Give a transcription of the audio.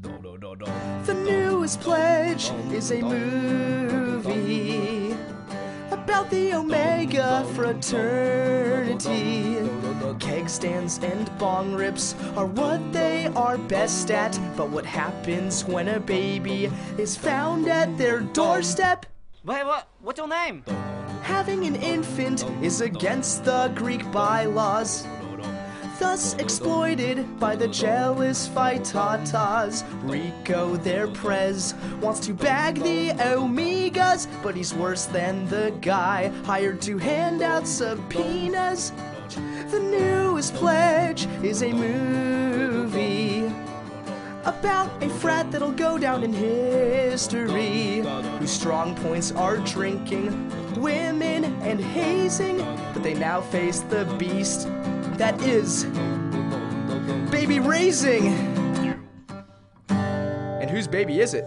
The newest pledge is a movie about the Omega fraternity. Keg stands and bong rips are what they are best at. But what happens when a baby is found at their doorstep? Wait, what? What's your name? Having an infant is against the Greek bylaws, thus exploited by the jealous Phytatas. Rico, their prez, wants to bag the Omegas, but he's worse than the guy hired to hand out subpoenas. The newest pledge is a movie about a frat that'll go down in history, whose strong points are drinking, women, and hazing, but they now face the beast that is baby raising. And whose baby is it?